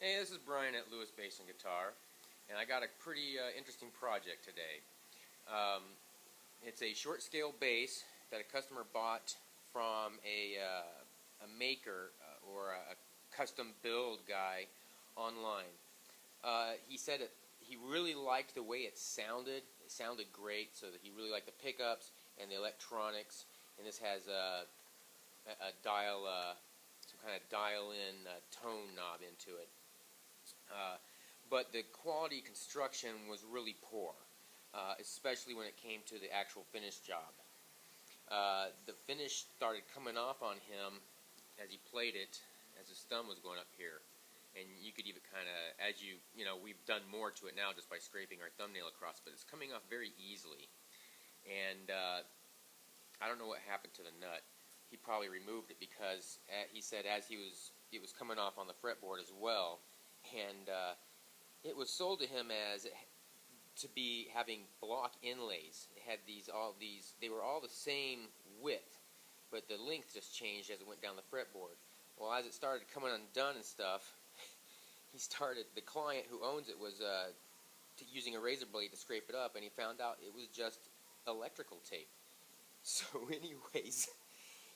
Hey, this is Brian at Lewis Bass and Guitar, and I got a pretty interesting project today. Um, it's a short scale bass that a customer bought from a maker or a custom build guy online. He said he really liked the way it sounded. It sounded great, so that he really liked the pickups and the electronics. And this has a dial, some kind of dial-in tone knob into it. But the quality construction was really poor, especially when it came to the actual finished job. The finish started coming off on him as he played it, as his thumb was going up here. And you could even kind of, as you know, we've done more to it now just by scraping our thumbnail across, but it's coming off very easily. And I don't know what happened to the nut. He probably removed it because he said as it was coming off on the fretboard as well. And it was sold to him as to be having block inlays. It had they were all the same width, but the length just changed as it went down the fretboard. Well, as it started coming undone and stuff, the client who owns it was using a razor blade to scrape it up, and he found out it was just electrical tape. So anyways,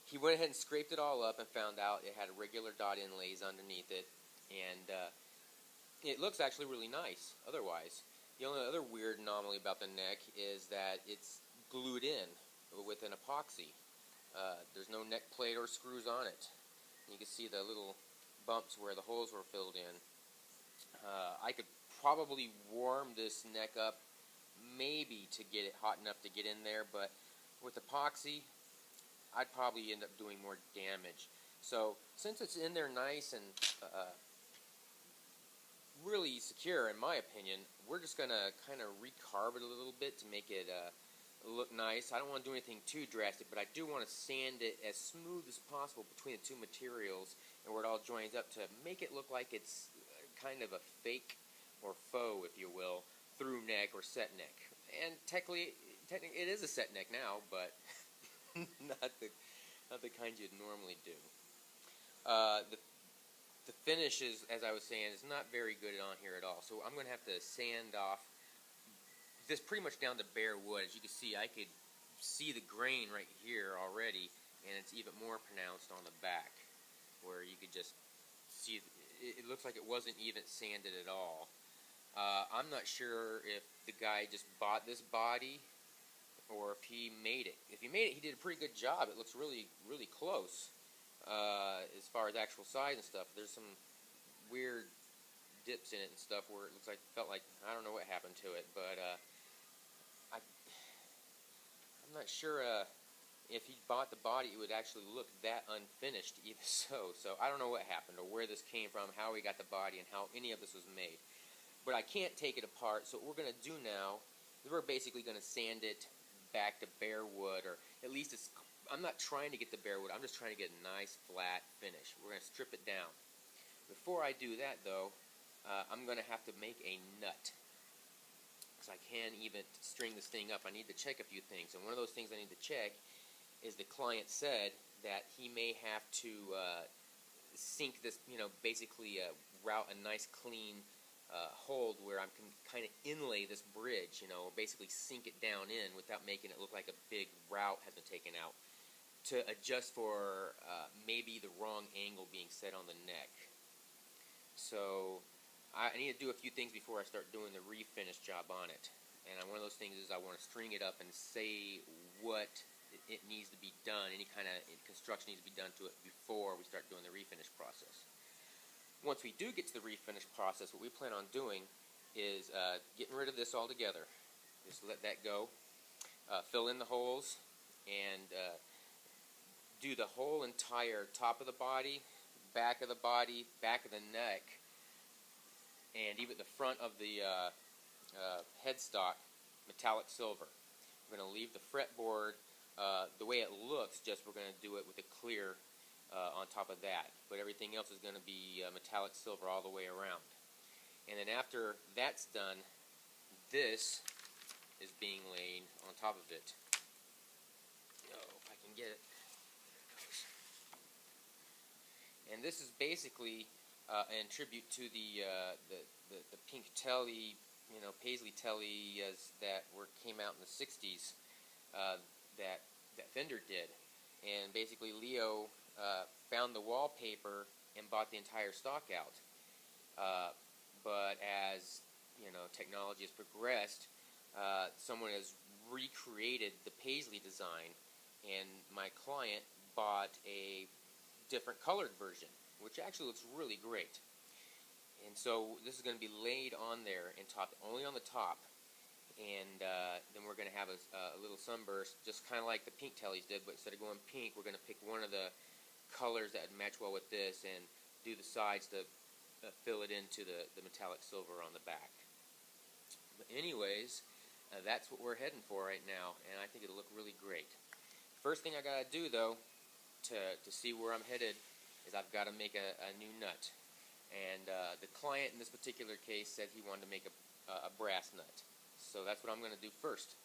he went ahead and scraped it all up and found out it had regular dot inlays underneath it, and it looks actually really nice otherwise. The only other weird anomaly about the neck is that it's glued in with an epoxy. There's no neck plate or screws on it. You can see the little bumps where the holes were filled in. I could probably warm this neck up maybe to get it hot enough to get in there, but with epoxy I'd probably end up doing more damage. So since it's in there nice and really secure, in my opinion, we're just going to kind of recarb it a little bit to make it look nice. I don't want to do anything too drastic, but I do want to sand it as smooth as possible between the two materials and where it all joins up to make it look like it's kind of a fake or faux, if you will, through neck or set neck. And technically it is a set neck now, but not the kind you'd normally do. The finish is, as I was saying, is not very good on here at all. So I'm going to have to sand off this pretty much down to bare wood. As you can see, I could see the grain right here already, and it's even more pronounced on the back, where you could just see it looks like it wasn't even sanded at all. I'm not sure if the guy just bought this body or if he made it. If he made it, he did a pretty good job. It looks really, really close. As far as actual size and stuff, there's some weird dips in it and stuff where it looks like, felt like, I don't know what happened to it, but I'm not sure if he bought the body it would actually look that unfinished even so. So I don't know what happened or where this came from, how he got the body, and how any of this was made. But I can't take it apart, so what we're going to do now is we're basically going to sand it back to bare wood, or at least I'm not trying to get the bare wood, I'm just trying to get a nice flat finish. We're going to strip it down. Before I do that though, I'm going to have to make a nut, because I can't even string this thing up. I need to check a few things, and one of those things I need to check is the client said that he may have to sink this, basically route a nice clean hold where I can kind of inlay this bridge, basically sink it down in without making it look like a big route has been taken out, to adjust for maybe the wrong angle being set on the neck. So I need to do a few things before I start doing the refinish job on it. And one of those things is I want to string it up and say what it needs to be done, any kind of construction needs to be done to it before we start doing the refinish process. Once we do get to the refinish process, what we plan on doing is getting rid of this altogether. Just let that go. Fill in the holes and do the whole entire top of the body, back of the neck, and even the front of the headstock metallic silver. We're going to leave the fretboard the way it looks, just we're going to do it with a clear on top of that. But everything else is going to be metallic silver all the way around. And then after that's done, this is being laid on top of it. Oh, if I can get it. And this is basically in tribute to the pink telly, Paisley telly that came out in the '60s, that Fender did. And basically, Leo found the wallpaper and bought the entire stock out. But as technology has progressed, someone has recreated the Paisley design, and my client bought a different colored version, which actually looks really great. And so this is going to be laid on there and topped only on the top, and then we're going to have a little sunburst, just kind of like the pink tellies did, but instead of going pink, we're going to pick one of the colors that would match well with this and do the sides to fill it into the metallic silver on the back. But anyways, that's what we're heading for right now, and I think it'll look really great. First thing I got to do, though, to see where I'm headed, is I've got to make a new nut. And the client in this particular case said he wanted to make a brass nut. So that's what I'm going to do first.